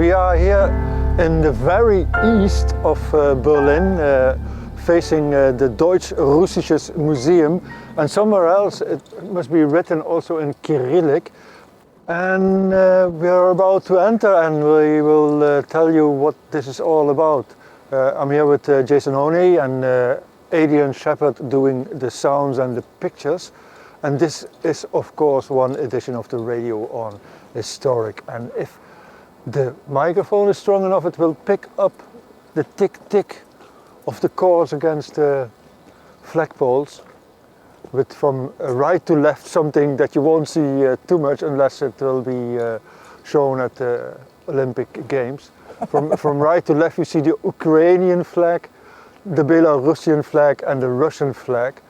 We are here in the very east of Berlin, facing the Deutsch Russisches Museum, and somewhere else it must be written also in Cyrillic. And we are about to enter, and we will tell you what this is all about. I'm here with Jason Honea and Adrian Shephard doing the sounds and the pictures. And this is of course one edition of the Radio on Historic. And if the microphone is strong enough, it will pick up the tick-tick of the cores against the flagpoles, with from right to left something that you won't see too much unless it will be shown at the Olympic Games. From right to left you see the Ukrainian flag, the Belarusian flag and the Russian flag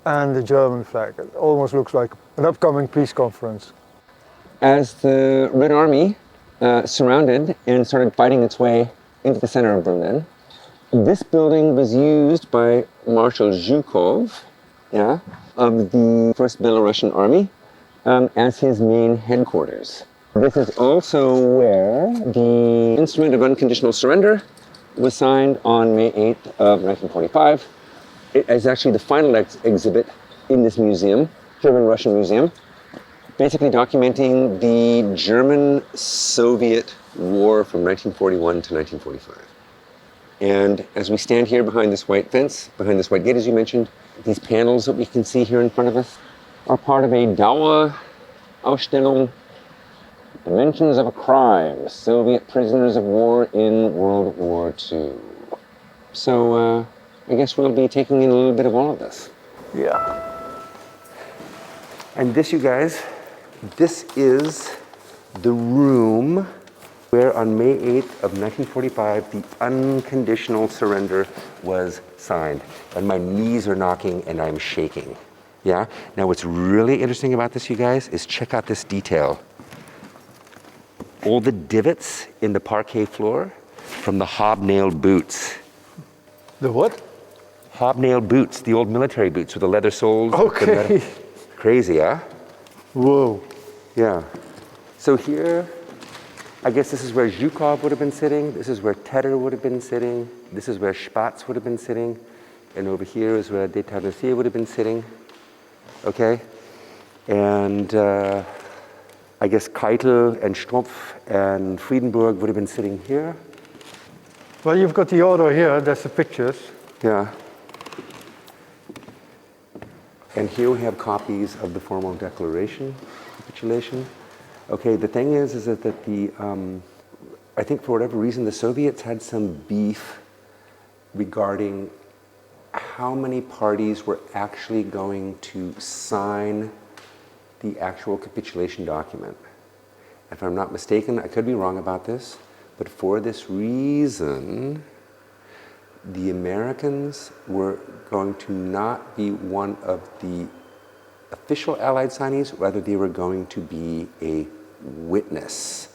and the German flag. It almost looks like an upcoming peace conference. As the Red Army surrounded and started fighting its way into the center of Berlin, this building was used by Marshal Zhukov, of the 1st Belarusian Army, as his main headquarters. This is also where the Instrument of Unconditional Surrender was signed on May 8th of 1945. It is actually the final exhibit in this museum, German-Russian Museum, basically documenting the German-Soviet war from 1941 to 1945. And as we stand here behind this white fence, behind this white gate, as you mentioned, these panels that we can see here in front of us are part of a Dauerausstellung, Dimensions of a Crime, Soviet Prisoners of War in World War II. So I guess we'll be taking in a little bit of all of this. Yeah. And this, you guys, this is the room where on May 8th of 1945, the unconditional surrender was signed. And my knees are knocking and I'm shaking. Yeah? Now what's really interesting about this, you guys, is check out this detail. All the divots in the parquet floor from the hobnailed boots. The what? Hobnailed boots, the old military boots with the leather soles. Okay. Crazy, huh? Whoa. Yeah. So here, I guess this is where Zhukov would have been sitting. This is where Tedder would have been sitting. This is where Spatz would have been sitting. And over here is where de Tavernier would have been sitting. Okay? And I guess Keitel and Strumpf and Friedenberg would have been sitting here. Well, you've got the order here, that's the pictures. Yeah. And here we have copies of the formal declaration, capitulation. Okay, the thing is that the, I think for whatever reason, the Soviets had some beef regarding how many parties were actually going to sign the actual capitulation document. If I'm not mistaken, I could be wrong about this, but for this reason, the Americans were going to not be one of the official Allied signees, rather they were going to be a witness,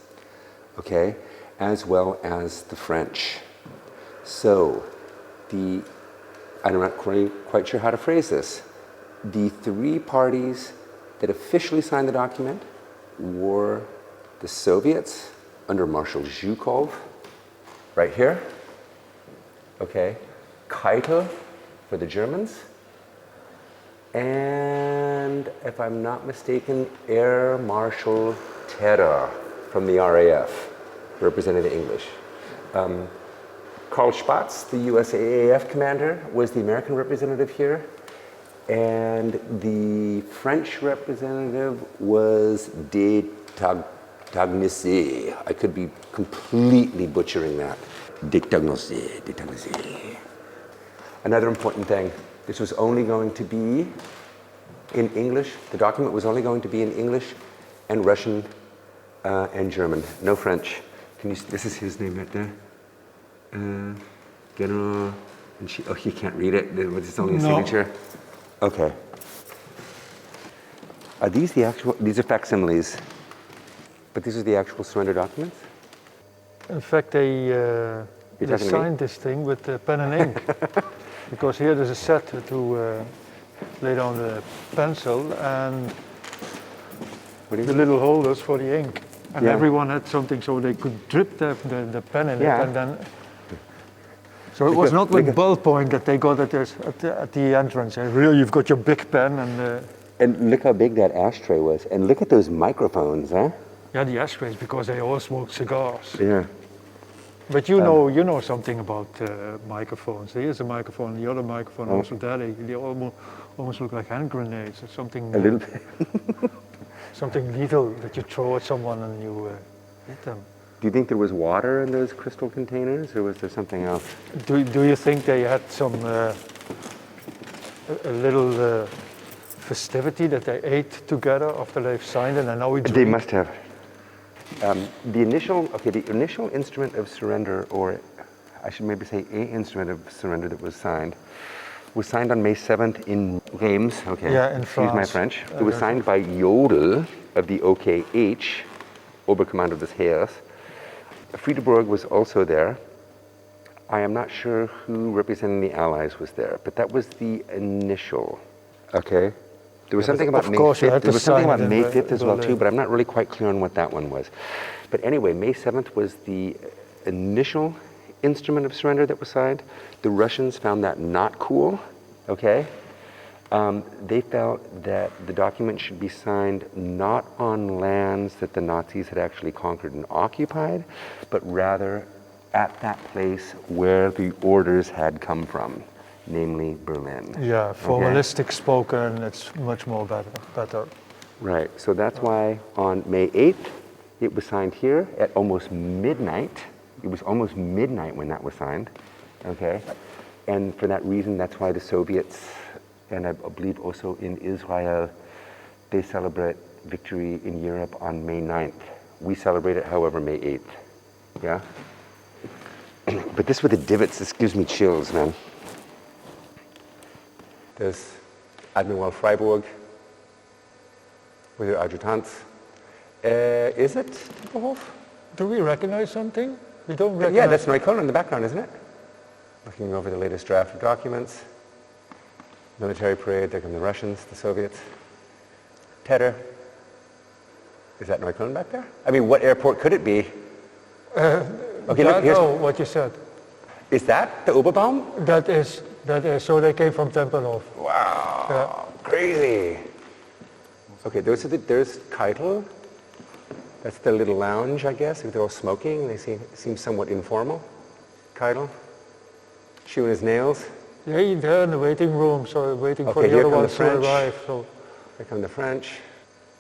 okay, as well as the French. So, I'm not quite sure how to phrase this. The three parties that officially signed the document were the Soviets under Marshal Zhukov, right here, okay, Keitel for the Germans, and if I'm not mistaken, Air Marshal Tedder from the RAF, representing the English. Karl Spatz, the USAAF commander, was the American representative here, and the French representative was de Tavernier. I could be completely butchering that. De Tavernier. Another important thing, this was only going to be in English. The document was only going to be in English and Russian and German, no French. This is his name right there. General, oh, he can't read it, it's only a signature. Okay. Are these the actual, these are facsimiles, but these are the actual surrender documents? In fact, they signed this thing with pen and ink. Because here there's a set to lay down the pencil and the little holders for the ink. And Yeah. everyone had something so they could drip the pen in Yeah. it, and then. So it was not with ballpoint that they got at the entrance. Really, you've got your big pen and. And look how big that ashtray was. And look at those microphones, huh? Yeah, the ashtrays, because they all smoke cigars. Yeah. But you know something about microphones. Here's a microphone, the other microphone also there. They almost look like hand grenades or something. A little bit. Something lethal that you throw at someone and you hit them. Do you think there was water in those crystal containers, or was there something else? Do you think they had some a little festivity that they ate together after they've signed it, and now we drink? They must have. The initial instrument of surrender, or I should maybe say a instrument of surrender that was signed on May 7th in Reims. Okay. Yeah, in Excuse my France. French. It was signed by Jodl of the OKH, Oberkommando des Heers. Friedeburg was also there. I am not sure who representing the Allies was there, but that was the initial. Okay. There was something about May 5th. There was something about May 5th as well too, but I'm not really quite clear on what that one was. But anyway, May 7th was the initial instrument of surrender that was signed. The Russians found that not cool. Okay. They felt that the document should be signed not on lands that the Nazis had actually conquered and occupied, but rather at that place where the orders had come from, namely Berlin. Yeah, formalistic spoken, it's much more better. Right, so that's why on May 8th, it was signed here at almost midnight. It was almost midnight when that was signed, okay? And for that reason, that's why the Soviets, and I believe also in Israel, they celebrate victory in Europe on May 9th. We celebrate it, however, May 8th, yeah? But this with the divots, this gives me chills, man. There's Admiral Freiburg with your adjutants. Is it Tempelhof? Do we recognize something? We don't recognize. Yeah, that's Neukölln in the background, isn't it? Looking over the latest draft of documents. Military parade, there come the Russians, the Soviets. Tedder. Is that Neukölln back there? I mean, what airport could it be? Okay, look, here's... No, what you said. Is that the Oberbaum? That is, so they came from Tempelhof. Wow, Yeah. crazy. Okay, there's Keitel. That's the little lounge, I guess. They're all smoking. They seem somewhat informal. Keitel. Chewing his nails. Yeah, they're in the waiting room, so waiting for Okay, the here other come the ones to French. arrive. So Here come the French.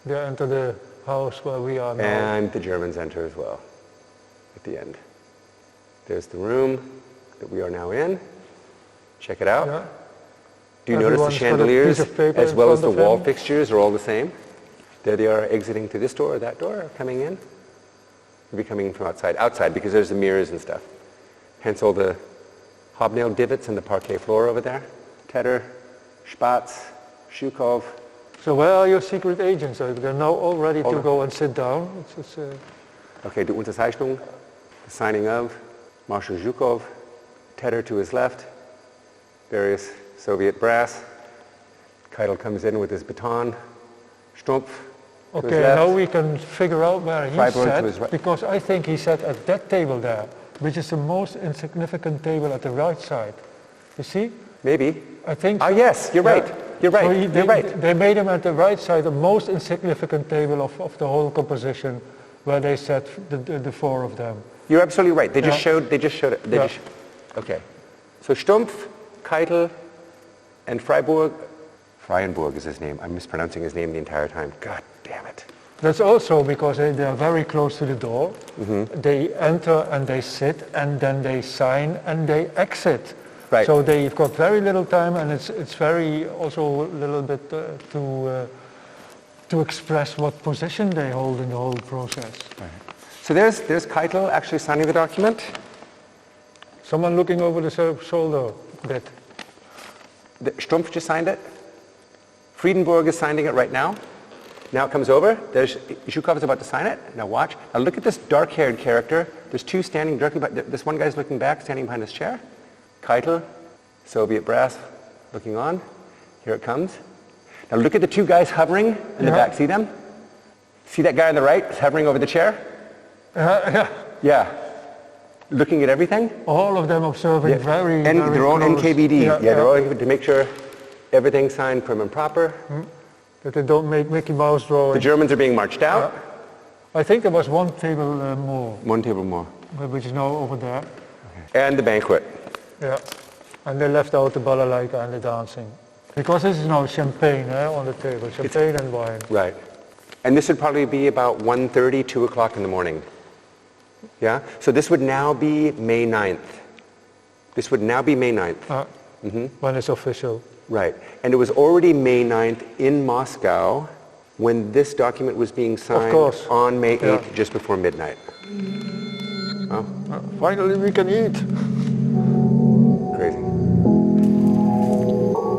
they enter the house where we are now. And the Germans enter as well at the end. There's the room that we are now in. Check it out. Yeah. Do you notice the Everyone's got a chandeliers piece of paper as in well as the front of wall him. fixtures are all the same? There they are exiting through this door or that door, or coming in. They'll be coming in from outside. Outside, because there's the mirrors and stuff. Hence all the hobnail divots in the parquet floor over there. Tedder, Spatz, Zhukov. So where are your secret agents? They're now all ready to go and sit down. It's Okay, die Unterzeichnung, the signing of Marshal Zhukov, Tedder to his left, various Soviet brass. Keitel comes in with his baton, Stumpf to his okay, left. now we can figure out where he Freiburg to his sat, right. because I think he sat at that table there, which is the most insignificant table at the right side. You see? Maybe. I think. Ah, yes, you're right. You're right. So You're right. They made him at the right side, the most insignificant table of the whole composition, where they sat the four of them. You're absolutely right. They just Yeah. showed. They just showed it. They Yeah. just, okay. So Stumpf, Keitel, and Freiburg is his name. I'm mispronouncing his name the entire time. God damn it. That's also because they are very close to the door. Mm-hmm. They enter and they sit, and then they sign and they exit. Right. So they've got very little time, and it's very also a little bit to express what position they hold in the whole process. So there's Keitel actually signing the document. Someone looking over the shoulder a bit. Stumpf just signed it. Friedenburg is signing it right now. Now it comes over. There's Zhukov is about to sign it. Now watch. Now look at this dark-haired character. There's two standing directly behind. This one guy's looking back, standing behind his chair. Keitel, Soviet brass, looking on. Here it comes. Now look at the two guys hovering in the back. See them? See that guy on the right hovering over the chair? Yeah. Yeah. Looking at everything? All of them observing Yeah. very, And very they're all close. NKVD. Yeah, they're all to make sure everything's signed prim and proper. That they don't make Mickey Mouse The drawings. Germans are being marched out. I think there was one table more, One table more. which is now over there. And the banquet. Yeah. And they left out the balalaika and the dancing. Because this is now champagne on the table, champagne and wine. Right. And this would probably be about 1:30, 2 o'clock in the morning. Yeah? So this would now be May 9th. This would now be May 9th. When it's official. Right. And it was already May 9th in Moscow when this document was being signed course. on May 8th, Yeah. just before midnight. Oh, Finally we can eat. crazy.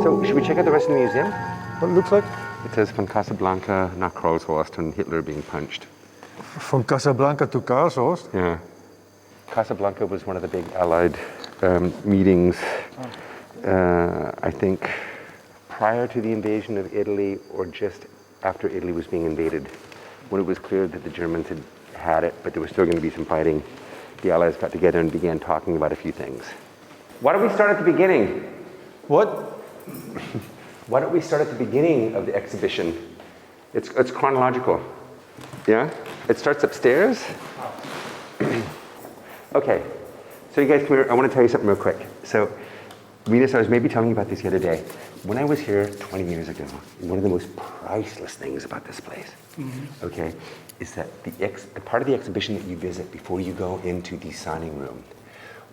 So should we check out the rest of the museum? What it looks like? It says from Casablanca nach Karlshorst and Hitler being punched. From Casablanca to Karlshorst. Yeah. Casablanca was one of the big Allied meetings, I think, prior to the invasion of Italy or just after Italy was being invaded. When it was clear that the Germans had it, but there was still going to be some fighting, the Allies got together and began talking about a few things. Why don't we start at the beginning? What? Why don't we start at the beginning of the exhibition? It's chronological. Yeah? It starts upstairs. Okay. So you guys come here. I want to tell you something real quick. So, Rinus, I was maybe telling you about this the other day. When I was here 20 years ago, one of the most priceless things about this place, okay, is that the part of the exhibition that you visit before you go into the signing room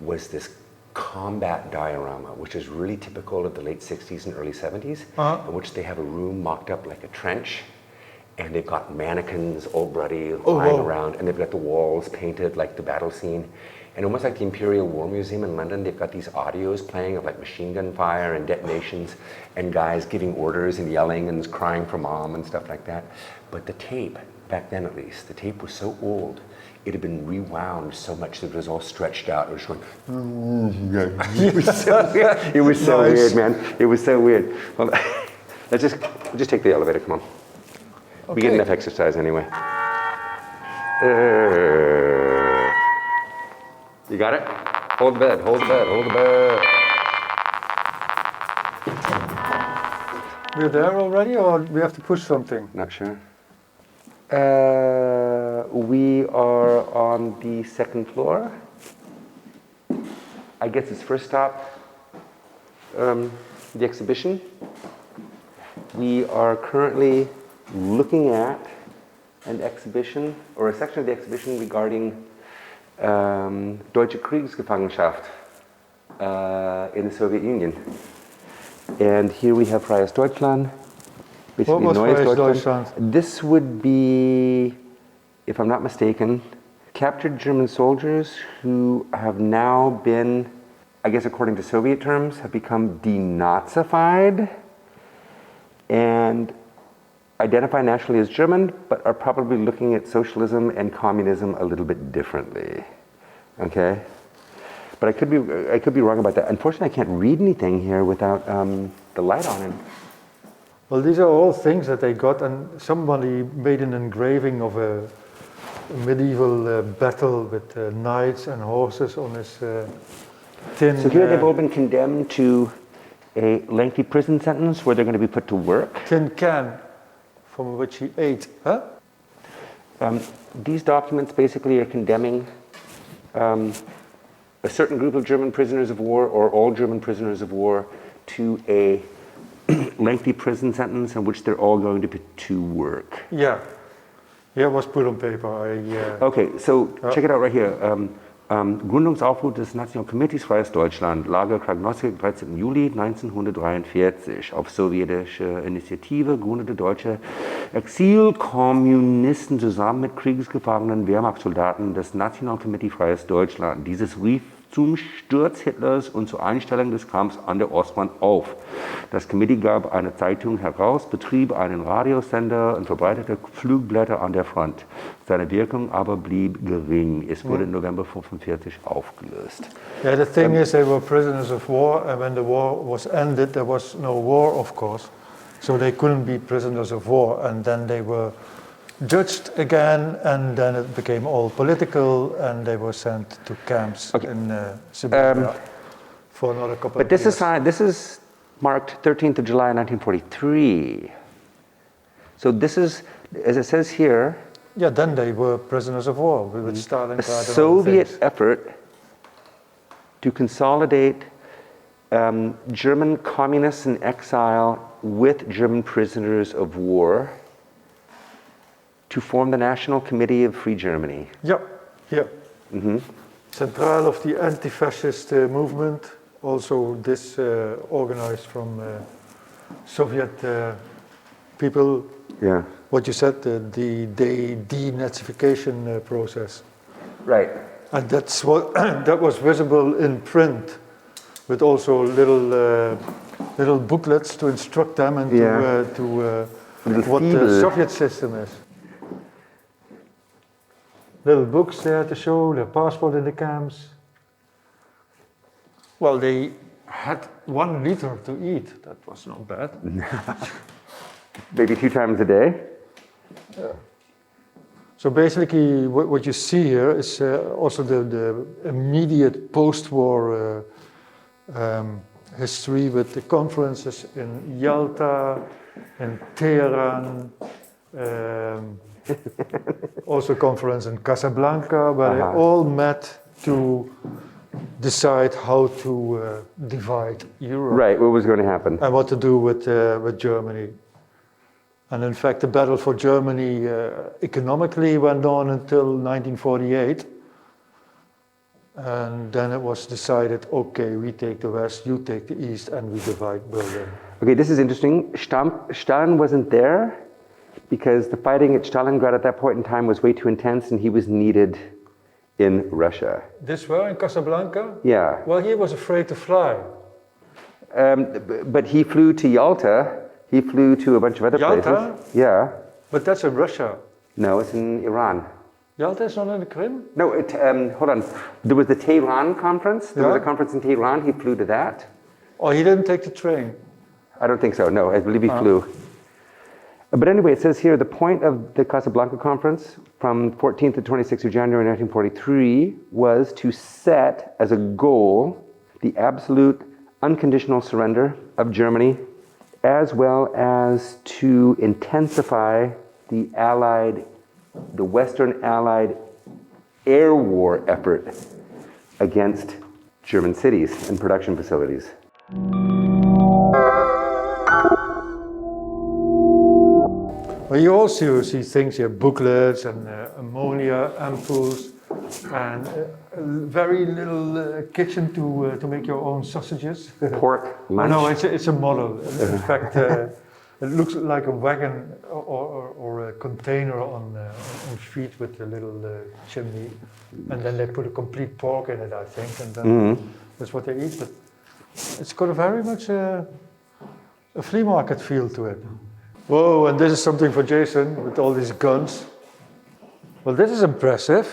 was this combat diorama, which is really typical of the late 60s and early 70s, in which they have a room mocked up like a trench, and they've got mannequins all bloody lying around, and they've got the walls painted like the battle scene. And almost like the Imperial War Museum in London, they've got these audios playing of like machine gun fire and detonations and guys giving orders and yelling and crying for mom and stuff like that. But the tape, back then at least, the tape was so old, it had been rewound so much that it was all stretched out. It was going, it was so weird. It was so weird, man. It was so weird. Well, we'll just take the elevator, come on. Okay. We get enough exercise anyway. You got it? Hold the bed, hold the bed, hold the bed. We're there already, or we have to push something? Not sure. We are on the second floor. I guess it's first stop, the exhibition. We are currently looking at an exhibition, or a section of the exhibition regarding Deutsche Kriegsgefangenschaft in the Soviet Union. And here we have Freies Deutschland. What was Freies Deutschland? This would be, if I'm not mistaken, captured German soldiers who have now been, I guess according to Soviet terms, have become denazified and identify nationally as German, but are probably looking at socialism and communism a little bit differently. Okay? But I could be wrong about that. Unfortunately, I can't read anything here without the light on it. Well, these are all things that they got, and somebody made an engraving of a medieval battle with knights and horses on this tin. So here they've all been condemned to a lengthy prison sentence where they're going to be put to work. Tin can from which he ate, huh? These documents basically are condemning a certain group of German prisoners of war, or all German prisoners of war, to a lengthy prison sentence in which they're all going to be to work. Yeah. Yeah, it was put on paper. Okay, so check it out right here. Gründungsaufruf des National Committees Freies Deutschland, Lager Kragnostik, 13. Juli 1943. Auf sowjetische Initiative gründete deutsche Exilkommunisten zusammen mit Kriegsgefangenen Wehrmachtssoldaten des National Committee Freies Deutschland. Dieses rief zum Sturz Hitlers und zur Einstellung des Kampfs an der Ostfront auf. Das Committee gab eine Zeitung heraus, betrieb einen Radiosender und verbreitete Flugblätter an der Front. Seine Wirkung aber blieb gering. Es wurde im November 1945 aufgelöst. Yeah, the thing is, they were prisoners of war, and when the war was ended, there was no war, of course. So they couldn't be prisoners of war, and then they were judged again, and then it became all political, and they were sent to camps in Siberia for another couple But of this years. this is marked 13th of July 1943. So this is, as it says here, Yeah, then they were prisoners of war with Stalingrad a and other Soviet things. effort to consolidate German communists in exile with German prisoners of war to form the National Committee of Free Germany. Yeah, yeah. Central of the anti-fascist movement, also this organized from Soviet people. Yeah. What you said, the denazification process. Right. And that's what that was visible in print, with also little booklets to instruct them and to what the Soviet system is. Little books there to show their passport in the camps. Well, they had 1 liter to eat. That was not bad. Maybe 2 times a day. So basically, what you see here is also the immediate post-war history with the conferences in Yalta, in Tehran, also conference in Casablanca, where they all met to decide how to divide Europe. Right, what was going to happen? And what to do with Germany. And in fact, the battle for Germany economically went on until 1948. And then it was decided, okay, we take the West, you take the East, and we divide Berlin. Okay, this is interesting. Stalin wasn't there because the fighting at Stalingrad at that point in time was way too intense and he was needed in Russia. This were in Casablanca? Yeah. Well, he was afraid to fly. But he flew to Yalta. He flew to a bunch of other Yalta? places. Yeah. But that's in Russia. No, it's in Iran. Yalta is not in the Krim? No, hold on. There was the Tehran conference. There was Yeah. a conference in Tehran. He flew to that. Oh, he didn't take the train? I don't think so. No, I believe he flew. But anyway, it says here the point of the Casablanca conference from 14th to 26th of January 1943 was to set as a goal the absolute unconditional surrender of Germany, as well as to intensify the Western Allied air war effort against German cities and production facilities. Well, you also see things here, booklets and ammonia ampoules, and a very little kitchen to make your own sausages. Pork lunch. No, it's a model. In fact, it looks like a wagon or a container on feet with a little chimney, and then they put a complete pork in it, I think, and then that's what they eat. But it's got a very much a flea market feel to it. Whoa, and this is something for Jason with all these guns. Well, this is impressive.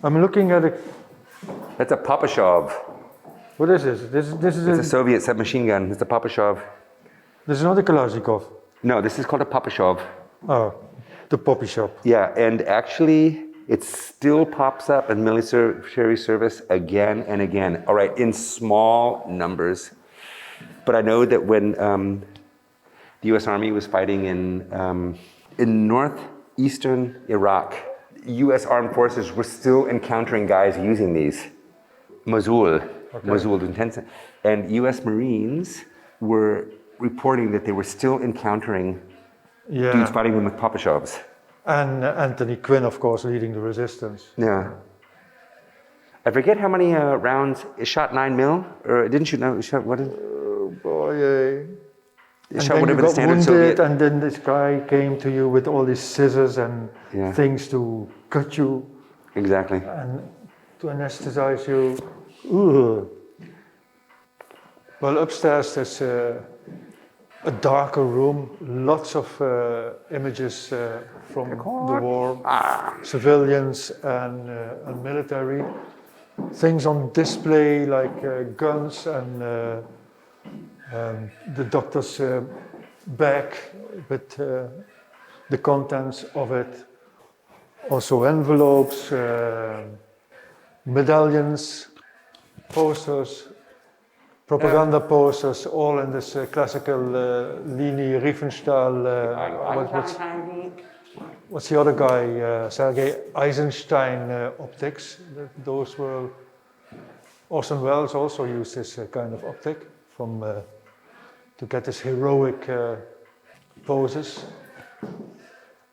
I'm looking at it. That's a Papashov. What is this? This is It's a Soviet submachine gun. It's a Papashov. This is not a Kalashnikov. No, this is called a Papashov. Oh, the poppy shop. Yeah, and actually, it still pops up in military service again and again. All right, in small numbers. But I know that when the U.S. Army was fighting in northeastern Iraq, U.S. armed forces were still encountering guys using these. Mosul intensive. And U.S. Marines were reporting that they were still encountering dudes fighting them with Papashovs. And Anthony Quinn, of course, leading the resistance. Yeah. I forget how many rounds. It shot 9 mil, or it didn't shoot. No, it shot what? Oh boy. It shot whatever the standard Soviet. And then this guy came to you with all these scissors and things to cut you. Exactly. And to anesthetize you. Ugh. Well, upstairs there's a darker room, lots of images from the war, civilians and military. Things on display like guns and the doctor's bag with the contents of it. Also envelopes, medallions, posters, propaganda posters, all in this classical Leni Riefenstahl. What's the other guy? Sergei Eisenstein optics. Those were. Orson Welles also used this kind of optic to get this heroic poses.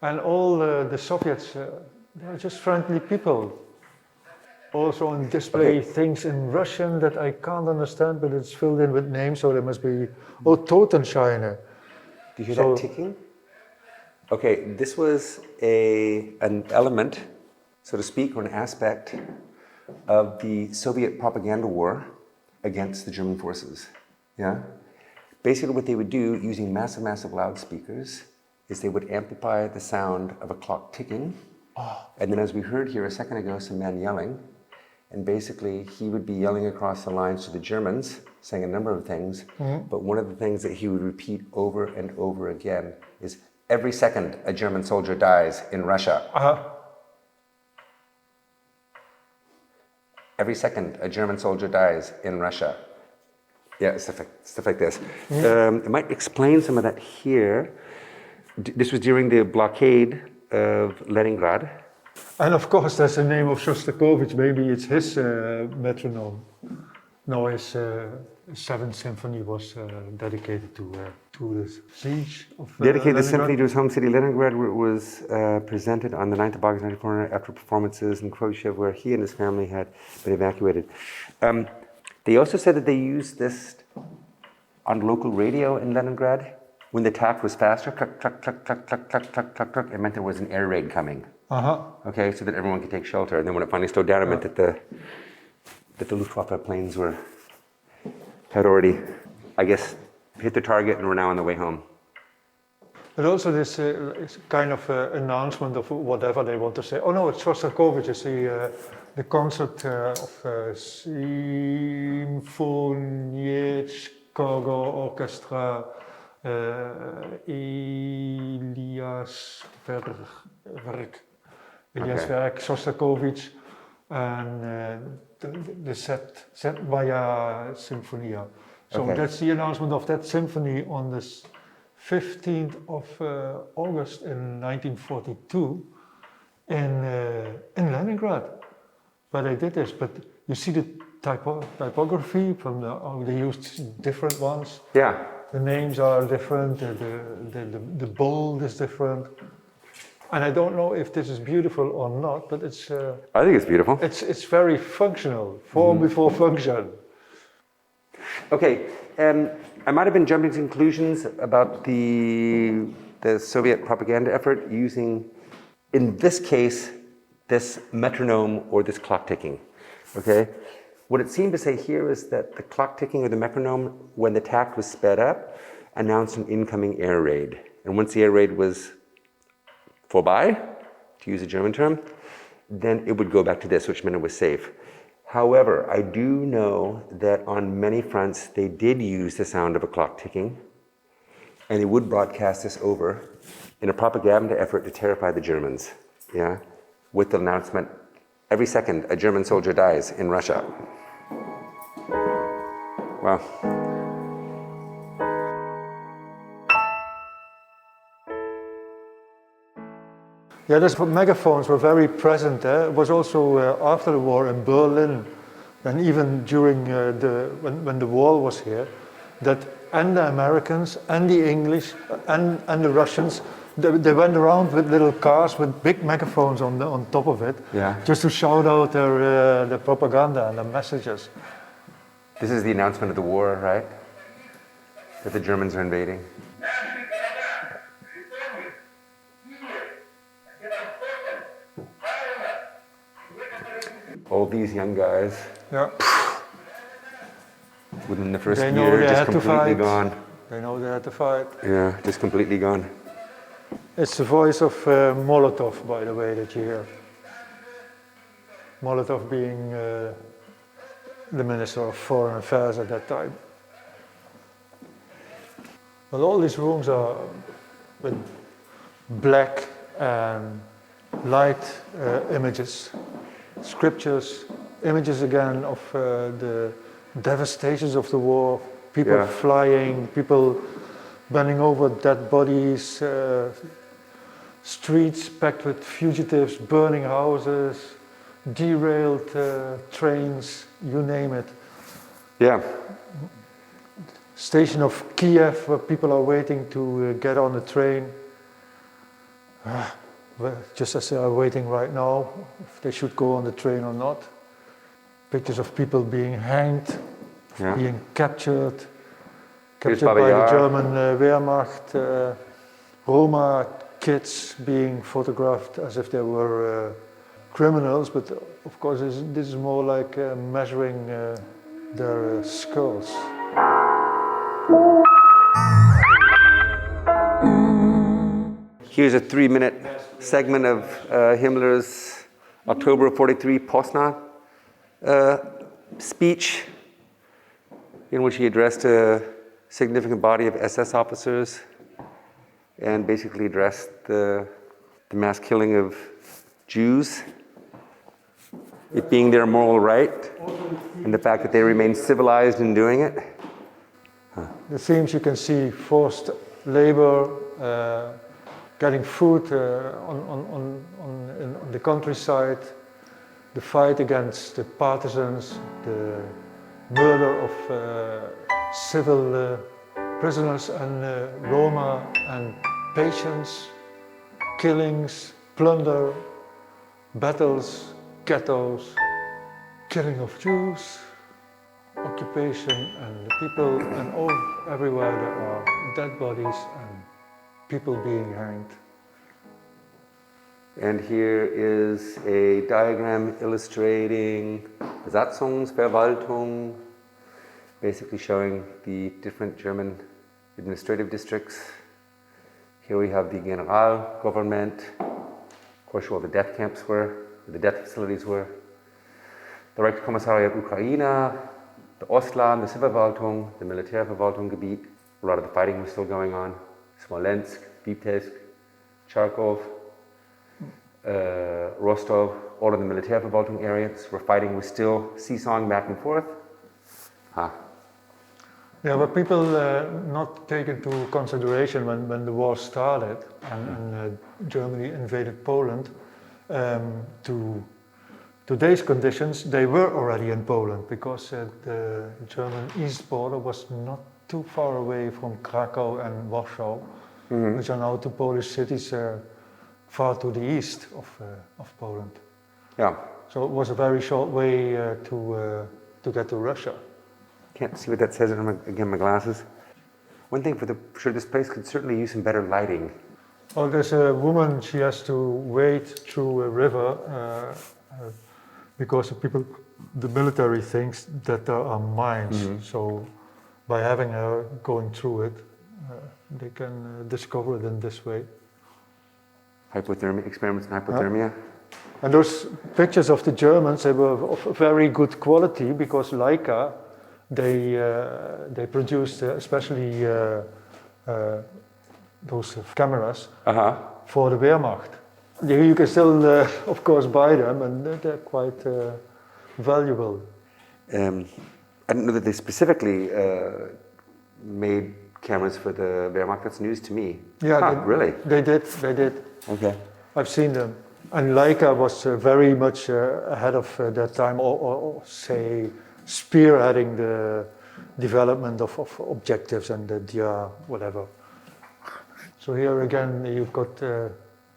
And all the Soviets, they're just friendly people. Also on display things in Russian that I can't understand, but it's filled in with names, so there must be, Totenscheine. Do you hear that ticking? Okay, this was an element, so to speak, or an aspect of the Soviet propaganda war against the German forces. Yeah? Basically what they would do using massive loudspeakers is they would amplify the sound of a clock ticking. And then as we heard here a second ago, some man yelling. And basically he would be yelling across the lines to the Germans, saying a number of things. But one of the things that he would repeat over and over again is, every second a German soldier dies in Russia. Every second a German soldier dies in Russia. Yeah, stuff like this. I might explain some of that here. This was during the blockade of Leningrad. And of course there's the name of Shostakovich, maybe it's his metronome. No, his Seventh Symphony was dedicated to the siege of Dedicated the Leningrad. symphony to his home city Leningrad, where it was presented on the 9th of August 1944 after performances in Croatia, where he and his family had been evacuated. They also said that they used this on local radio in Leningrad. When the attack was faster, cluck, cluck, cluck, cluck, cluck, cluck, cluck, cluck, cluck, it meant there was an air raid coming. Okay, so that everyone could take shelter. And then when it finally slowed down, it meant that the Luftwaffe planes had already, I guess, hit the target and were now on the way home. But also this is kind of announcement of whatever they want to say. Oh no, it's Shostakovich, it's the concert of Symfonicznego Orchestra Elias Werk, Shostakovich, and the Setmaya Symphonia. So that's the announcement of that symphony on the 15th of August in 1942 in Leningrad, where they did this. But you see the typography from they used different ones. Yeah. The names are different. The bold is different. And I don't know if this is beautiful or not, but it's. I think it's beautiful. It's very functional. Form before function. Okay, I might have been jumping to conclusions about the Soviet propaganda effort using, in this case, this metronome or this clock ticking. Okay, what it seemed to say here is that the clock ticking or the metronome, when the attack was sped up, announced an incoming air raid. And once the air raid was vorbei, to use a German term, then it would go back to this, which meant it was safe. However, I do know that on many fronts they did use the sound of a clock ticking, and they would broadcast this over in a propaganda effort to terrify the Germans, yeah, with the announcement, every second a German soldier dies in Russia. Wow. Yeah, those megaphones were very present. It was also after the war in Berlin, and even during when the wall was here, that and the Americans and the English and the Russians, they went around with little cars with big megaphones on top of it, just to shout out their propaganda and their messages. This is the announcement of the war, right? That the Germans are invading. All these young guys, within the first year, just completely gone. They know they had to fight. Yeah, just completely gone. It's the voice of Molotov, by the way, that you hear. Molotov being the Minister of Foreign Affairs at that time. Well, all these rooms are with black and light images, scriptures, images again of the devastations of the war, people flying, people bending over dead bodies, streets packed with fugitives, burning houses, derailed trains, you name it. Yeah. Station of Kiev where people are waiting to get on the train. Just as they are waiting right now, if they should go on the train or not. Pictures of people being hanged, being captured by the German Wehrmacht. Roma kids being photographed as if they were criminals, but of course this is more like measuring their skulls. Here's a 3-minute segment of Himmler's October 43 Poznan speech, in which he addressed a significant body of SS officers and basically addressed the mass killing of Jews, it being their moral right, and the fact that they remain civilized in doing it. The themes you can see: forced labor, getting food on the countryside, the fight against the partisans, the murder of civil prisoners and Roma and patients, killings, plunder, battles, ghettos, killing of Jews, occupation and the people, and everywhere there are dead bodies and people being hanged. And here is a diagram illustrating Besatzungsverwaltung, basically showing the different German administrative districts. Here we have the General government, of course where the death camps were, where the death facilities were. The Reichskommissariat Ukraine, the Ostland, the Civilverwaltung, the Militärverwaltungsgebiet. A lot of the fighting was still going on. Smolensk, Vitebsk, Charkov, Rostov, all of the Militärverwaltung areas where fighting was still seesawing back and forth. Yeah, but people not take into consideration when the war started and Germany invaded Poland, to today's conditions, they were already in Poland because the German east border was not too far away from Krakow and Warsaw, which are now two Polish cities far to the east of Poland. Yeah. So it was a very short way to get to Russia. Can't see what that says. Again, my glasses. One thing for sure, this place could certainly use some better lighting. Oh, there's a woman. She has to wade through a river because the military thinks that there are mines. So by having her going through it, they can discover it in this way. Hypothermia, experiments in hypothermia. And those pictures of the Germans, they were of very good quality because Leica, they produced especially those cameras for the Wehrmacht. You can still, of course, buy them, and they're quite valuable. I didn't know that they specifically made cameras for the Wehrmacht. That's news to me. Yeah, really? They did. Okay. I've seen them. And Leica was very much ahead of their time, or say, spearheading the development of objectives and the DR, whatever. So here again, you've got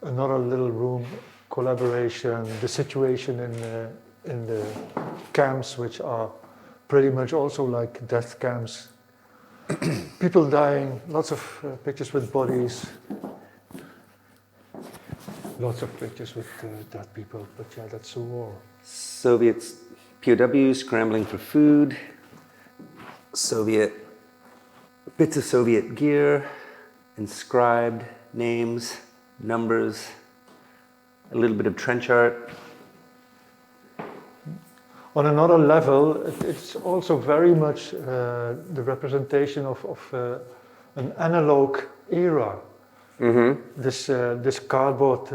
another little room, collaboration, the situation in the camps, which are pretty much also like death camps. People dying, lots of pictures with bodies, lots of pictures with dead people, but yeah, that's the war. Soviets, POWs scrambling for food, bits of Soviet gear, inscribed names, numbers, a little bit of trench art. On another level, it's also very much the representation of an analog era. This cardboard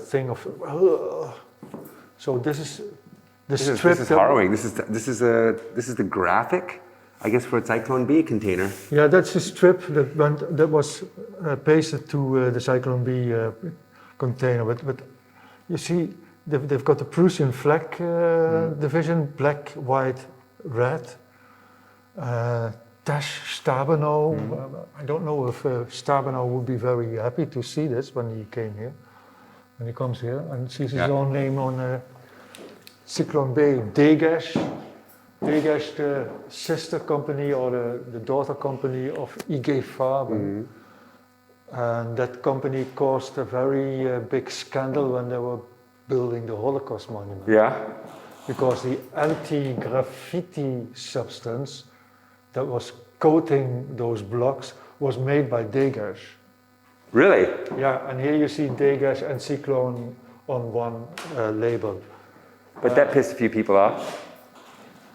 thing of. So this is the strip. This is harrowing. This is the graphic, I guess, for a Cyclone B container. Yeah, that's a strip that was pasted to the Cyclone B container. But you see, they've got the Prussian flag division: black, white, red. Dash Stabenow. I don't know if Stabenow would be very happy to see this when he came here. When he comes here and sees his own name on Cyclone B. Degesch, the sister company or the daughter company of IG Farben. And that company caused a very big scandal when they were building the Holocaust monument. Yeah. Because the anti-graffiti substance that was coating those blocks was made by Degesch. Really? Yeah, and here you see Degesch and Cyclone on one label. But that pissed a few people off.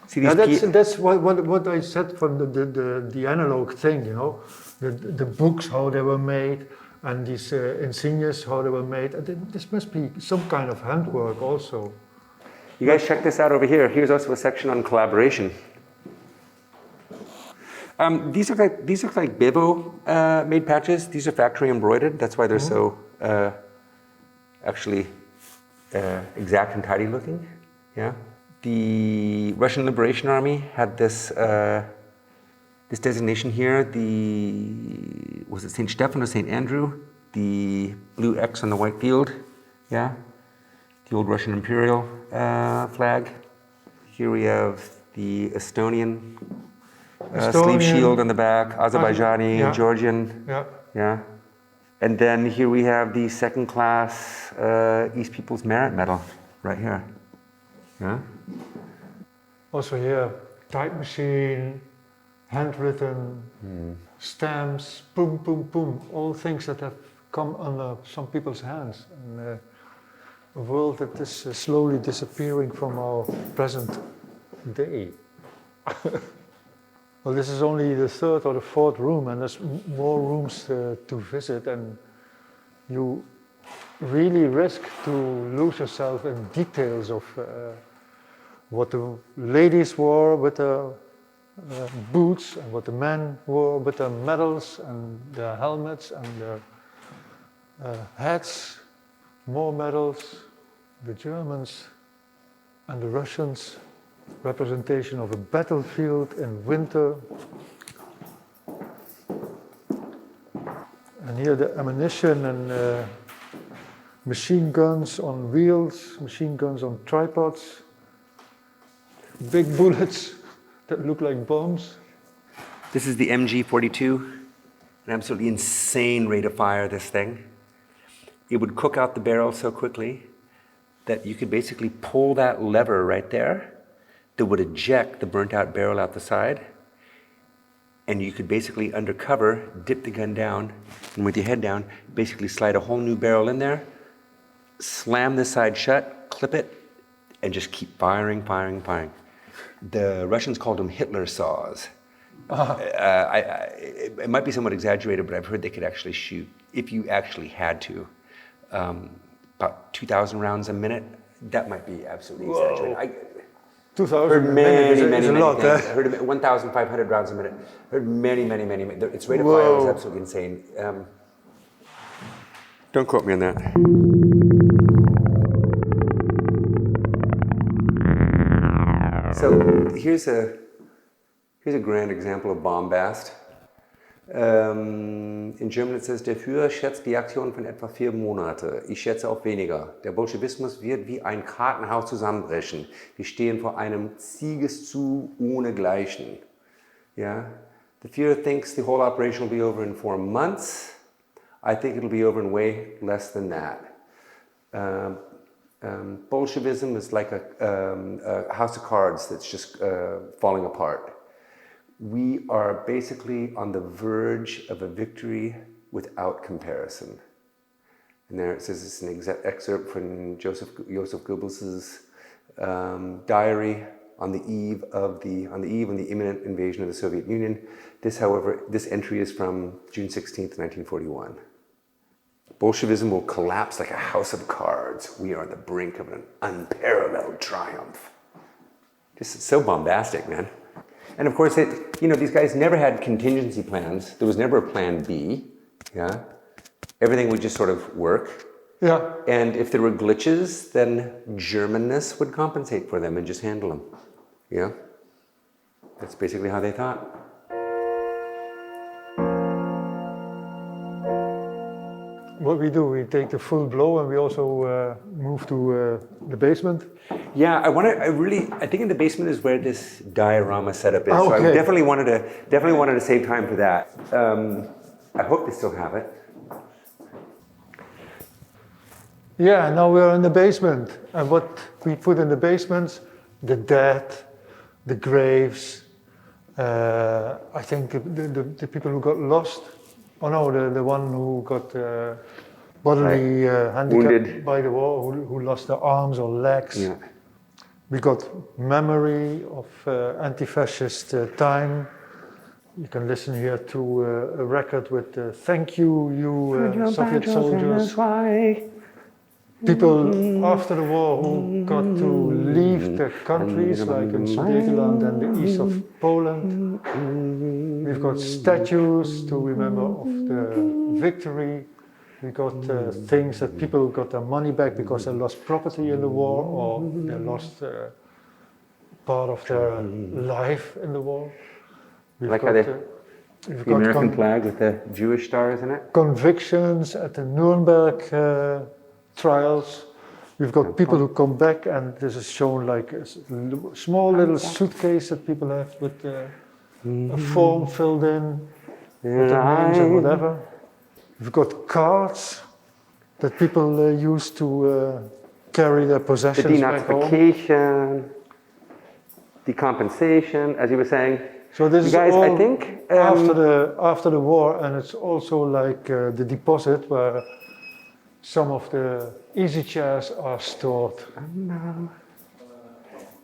See these That's what I said from the analog thing, you know, the books, how they were made, and these insignias, how they were made. This must be some kind of handwork also. You guys check this out over here. Here's also a section on collaboration. These look like Bevo made patches. These are factory embroidered. That's why they're so actually exact and tidy looking. Yeah. The Russian Liberation Army had this this designation here. Was it St. Stephen or St. Andrew? The blue X on the white field. Yeah. The old Russian Imperial flag. Here we have the Estonian sleeve shield on the back, Azerbaijani, Georgian. Yeah. Yeah. And then here we have the second class East People's Merit Medal right here. Yeah. Also here, type machine, handwritten, stamps, boom, boom, boom, all things that have come under some people's hands. And, a world that is slowly disappearing from our present day. Well, this is only the third or the fourth room, and there's more rooms to visit, and you really risk to lose yourself in details of what the ladies wore with their boots, and what the men wore with their medals and their helmets and their hats. More medals, the Germans and the Russians, representation of a battlefield in winter. And here the ammunition and machine guns on wheels, machine guns on tripods, big bullets that look like bombs. This is the MG42, an absolutely insane rate of fire, this thing. It would cook out the barrel so quickly that you could basically pull that lever right there that would eject the burnt out barrel out the side, and you could basically undercover dip the gun down, and with your head down, basically slide a whole new barrel in there, slam this side shut, clip it, and just keep firing, firing, firing. The Russians called them Hitler saws. It might be somewhat exaggerated, but I've heard they could actually shoot, if you actually had to, about 2,000 rounds a minute. That might be absolutely exaggerated. 2,000 many is a lot. things. I heard 1,500 rounds a minute. I heard many. Its rate of fire was absolutely insane. Don't quote me on that. So here's a grand example of bombast. In German it says, der Führer schätzt die Aktion von etwa 4 Monate. Ich schätze auch weniger. Der Bolschewismus wird wie ein Kartenhaus zusammenbrechen. Wir stehen vor einem Siegeszug ohnegleichen. Yeah? The Führer thinks the whole operation will be over in 4 months. I think it'll be over in way less than that. Bolshevism is like a house of cards that's just falling apart. We are basically on the verge of a victory without comparison. And there it says it's an excerpt from Joseph Goebbels's diary on the eve of the imminent invasion of the Soviet Union. This, however, this entry is from June 16th, 1941. Bolshevism will collapse like a house of cards. We are on the brink of an unparalleled triumph. Just so bombastic, man. And of course, these guys never had contingency plans. There was never a plan B. Yeah, everything would just sort of work. Yeah. And if there were glitches, then Germanness would compensate for them and just handle them. Yeah, that's basically how they thought. What we do, we take the full blow, and we also move to the basement. Yeah, I think in the basement is where this diorama setup is. Oh, okay. So I definitely wanted to save time for that. I hope they still have it. Yeah, now we're in the basement, and what we put in the basements, the dead, the graves, I think the people who got lost. Oh no, the one who got bodily handicapped wounded by the war, who lost their arms or legs. Yeah. We got memory of anti-fascist time. You can listen here to a record with thank you Soviet soldiers. People after the war who got to leave their countries, like in Sudetenland and the east of Poland. We've got statues to remember of the victory. We got things that people got their money back because they lost property in the war, or they lost part of their life in the war. We've Like how the American flag with the Jewish stars in it? Convictions at the Nuremberg trials. We've got people who come back, and this is shown like a small little suitcase that people have with a form filled in with their names and whatever. We've got cards that people use to carry their The possessions back home. denazification, decompensation, as you were saying. So this You is guys, all I think after the war, and it's also like the deposit where some of the easy chairs are stored. No.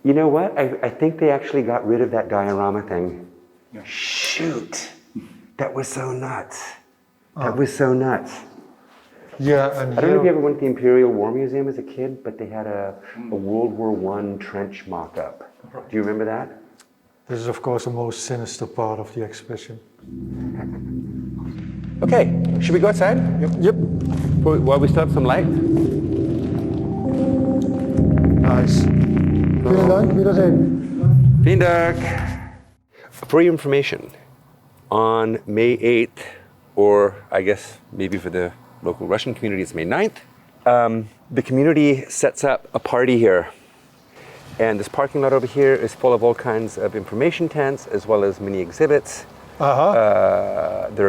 You know what? I think they actually got rid of that diorama thing. Yeah. Shoot! That was so nuts. That was so nuts. Yeah, and I don't know if you ever went to the Imperial War Museum as a kid, but they had a World War I trench mock-up. Do you remember that? this is of course the most sinister part of the exhibition. Okay, should we go outside? Yep. While we still have some light? Nice. Vielen Dank, Wiedersehen. Vielen Dank. For your information, on May 8th, or I guess maybe for the local Russian community it's May 9th, the community sets up a party here. And this parking lot over here is full of all kinds of information tents as well as mini exhibits. There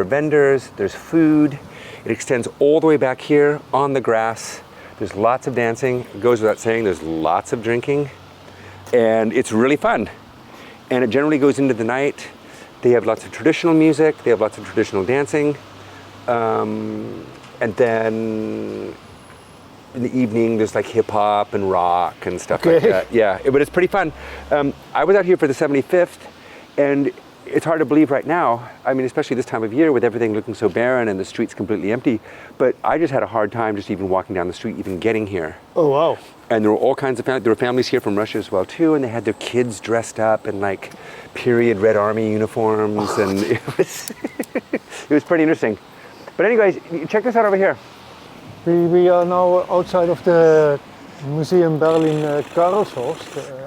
are vendors, there's food. It extends all the way back here on the grass. There's lots of dancing. It goes without saying, there's lots of drinking. And it's really fun. And it generally goes into the night. They have lots of traditional music. They have lots of traditional dancing. And then in the evening, there's like hip hop and rock and stuff like that. Yeah, but it's pretty fun. I was out here for the 75th, and it's hard to believe right now. I mean, especially this time of year with everything looking so barren and the streets completely empty. But I just had a hard time just even walking down the street, even getting here. Oh wow. And there were all kinds of there were families here from Russia as well too, and they had their kids dressed up in like period Red Army uniforms, and it was pretty interesting. But anyways, check this out over here. We are now outside of the Museum Berlin Karlshorst.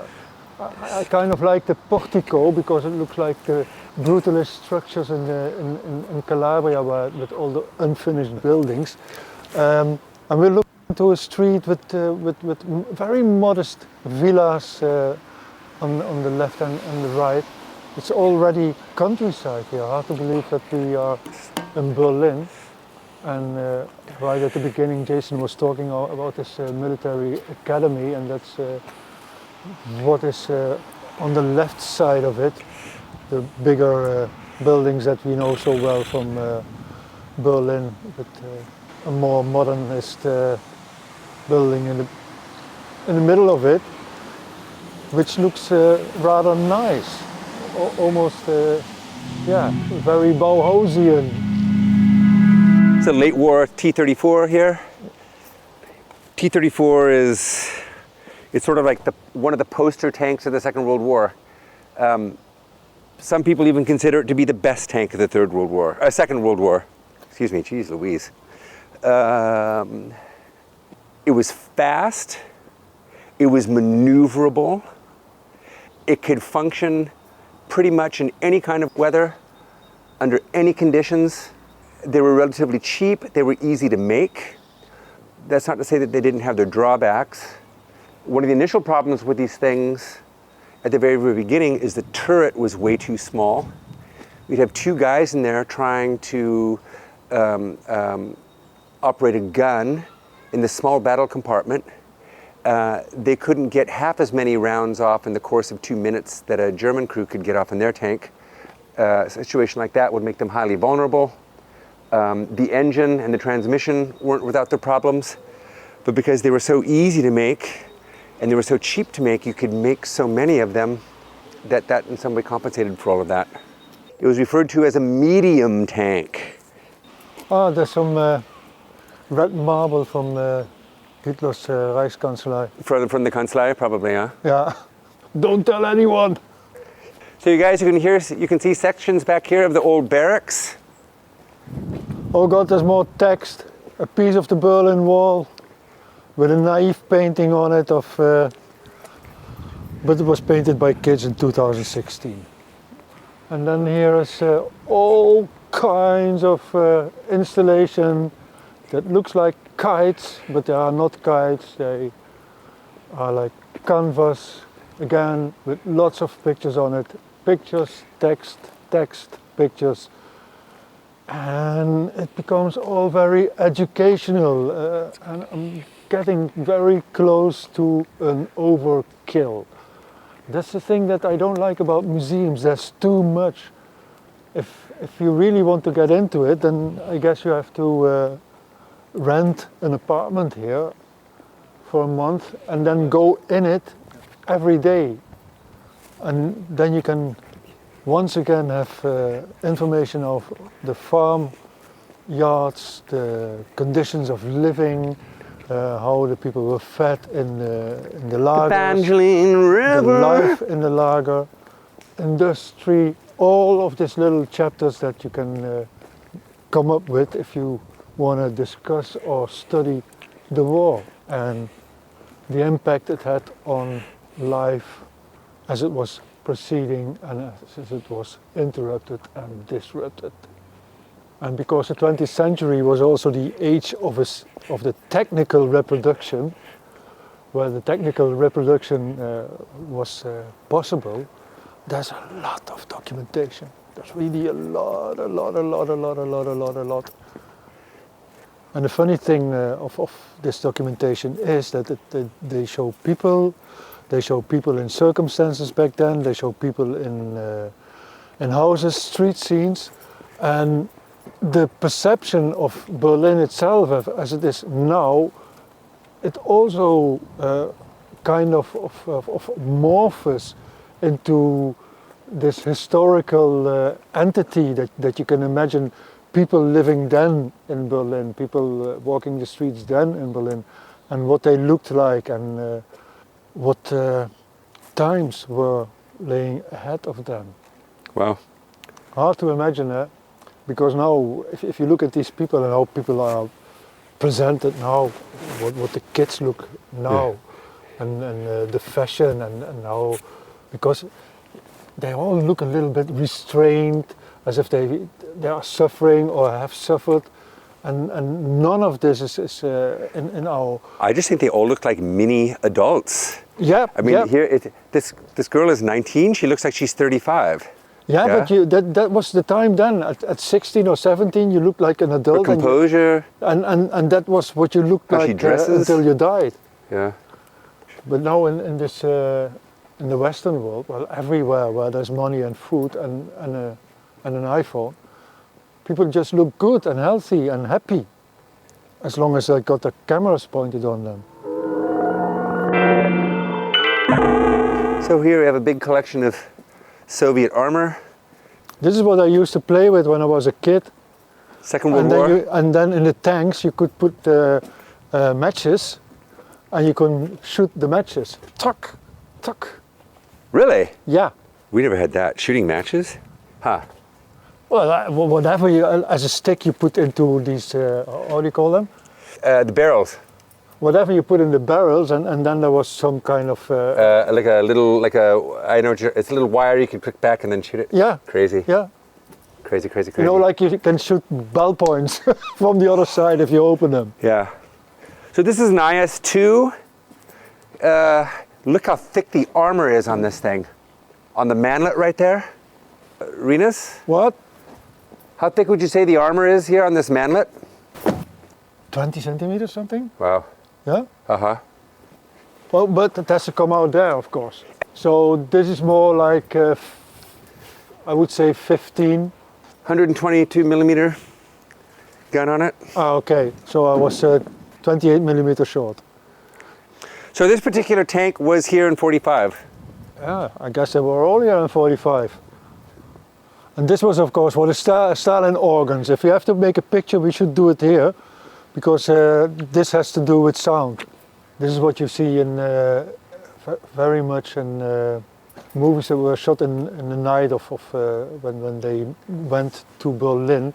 I kind of like the portico because it looks like the brutalist structures in Calabria with all the unfinished buildings. And we're looking to a street with very modest villas on the left and the right. It's already countryside here. Hard to believe that we are in Berlin. And right at the beginning, Jason was talking about this military academy, and that's what is on the left side of it, the bigger buildings that we know so well from Berlin, with a more modernist building in the middle of it, which looks rather nice, almost, yeah, very Bauhausian. It's a late war T-34 here. T-34 is, it's sort of like one of the poster tanks of the Second World War. Some people even consider it to be the best tank of the Second World War. Excuse me, geez Louise. It was fast, it was maneuverable, it could function pretty much in any kind of weather, under any conditions. They were relatively cheap, they were easy to make. That's not to say that they didn't have their drawbacks. One of the initial problems with these things at the very, very beginning is the turret was way too small. We'd have two guys in there trying to operate a gun in the small battle compartment. They couldn't get half as many rounds off in the course of 2 minutes that a German crew could get off in their tank. A situation like that would make them highly vulnerable. The engine and the transmission weren't without their problems, but because they were so easy to make and they were so cheap to make, you could make so many of them that in some way compensated for all of that. It was referred to as a medium tank. Oh, there's some red marble from Hitler's Reichskanzlei. From the Kanzlei, probably, huh? Yeah, don't tell anyone. So you guys, you can see sections back here of the old barracks. Oh God, there's more text. A piece of the Berlin Wall with a naive painting on it but it was painted by kids in 2016. And then here is all kinds of installation that looks like kites, but they are not kites. They are like canvas, again, with lots of pictures on it. Pictures, text, text, pictures. And it becomes all very educational, and I'm getting very close to an overkill. That's the thing that I don't like about museums. There's too much. If you really want to get into it, then I guess you have to rent an apartment here for a month and then go in it every day. And then you can once again have information of the farm yards, the conditions of living, how the people were fed in the lagers, Evangeline the life in the lager, industry, all of these little chapters that you can come up with if you want to discuss or study the war and the impact it had on life as it was proceeding and as it was interrupted and disrupted. And because the 20th century was also the age of the technical reproduction, where the technical reproduction was possible, there's a lot of documentation. There's really a lot. And the funny thing of this documentation is that they show people in circumstances back then, they show people in houses, street scenes, and the perception of Berlin itself as it is now, it also kind of morphs into this historical entity that you can imagine people living then in Berlin, people walking the streets then in Berlin, and what they looked like and what times were laying ahead of them. Wow. Hard to imagine, because now, if you look at these people and how people are presented now, what the kids look now, and the fashion and how, because they all look a little bit restrained, as if they are suffering or have suffered, and none of this is in our... I just think they all look like mini adults. Yeah. I mean, here, this girl is 19, she looks like she's 35. Yeah, but that was the time then. At 16 or 17, you looked like an adult. Her composure. And that was what you looked How like she dresses. until you died. Yeah. But now in this in the Western world, well, everywhere where there's money and food and an iPhone, people just look good and healthy and happy, as long as they got their cameras pointed on them. So here we have a big collection of Soviet armor. This is what I used to play with when I was a kid. Second World and War? then in the tanks you could put matches, and you can shoot the matches. Tuck, tuck. Really? Yeah. We never had that. Shooting matches? Huh. Well, whatever you, as a stick you put into these, how do you call them? The barrels. Whatever you put in the barrels, and then there was some kind of... Like a little, I know, it's a little wire you can click back and then shoot it. Yeah. Crazy. Yeah. Crazy, crazy, crazy. You know, like you can shoot ball points from the other side if you open them. Yeah. So this is an IS-2. Look how thick the armor is on this thing. On the manlet right there. Rinus, What? how thick would you say the armor is here on this manlet? 20 centimeters something? Wow. Yeah? Uh-huh. Well, but it has to come out there, of course. So this is more like, I would say 15. 122 millimeter gun on it. Ah, okay. So I was 28 millimeters short. So this particular tank was here in 45. Yeah, I guess they were all here in 45. And this was, of course, for the Stalin organs. If you have to make a picture, we should do it here, because this has to do with sound. This is what you see in very much in movies that were shot in the night of when they went to Berlin.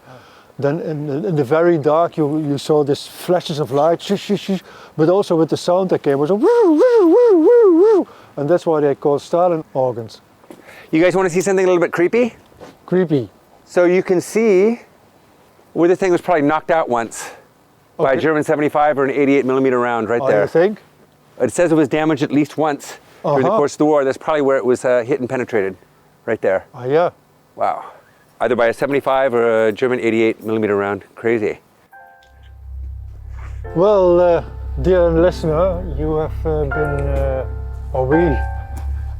Then in the very dark, you saw these flashes of light, shish, shish, shish, but also with the sound that came, it was a woo, woo, woo, woo, woo. And that's why they call Stalin organs. You guys want to see something a little bit creepy? Creepy. So you can see where this thing was probably knocked out once by a Okay. German 75 or an 88 millimeter round right Oh, there. you think? It says it was damaged at least once during the Uh-huh. course of the war. That's probably where it was hit and penetrated, right there. Oh, yeah. Wow. Either by a 75 or a German 88 millimeter round. Crazy. Well, dear listener, you have or we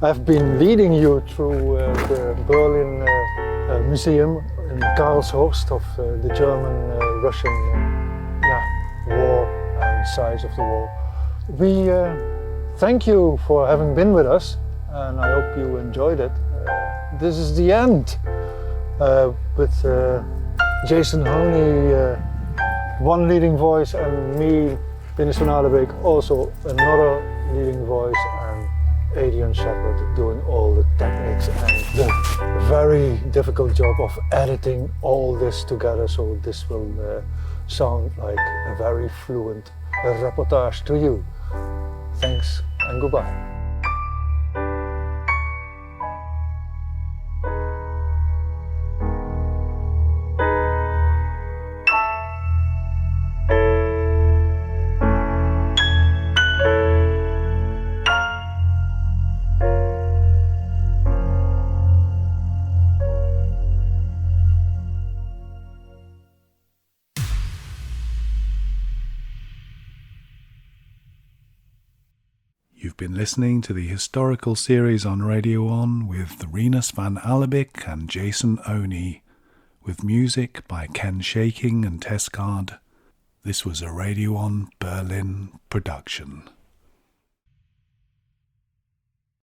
have been leading you through the Berlin Museum in Karlshorst of the German-Russian war and size of the war. We thank you for having been with us, and I hope you enjoyed it. This is the end with Jason Honea, one leading voice, and me, Rinus van Alebeek, also another leading voice, and Adrian Shephard doing all the techniques and the very difficult job of editing all this together, so this will sound like a very fluent reportage to you. Thanks and goodbye. You've been listening to the historical series on Radio On with Rinus van Alebeek and Jason Honea, with music by Ken Shaking and Teskard. This was a Radio On Berlin production.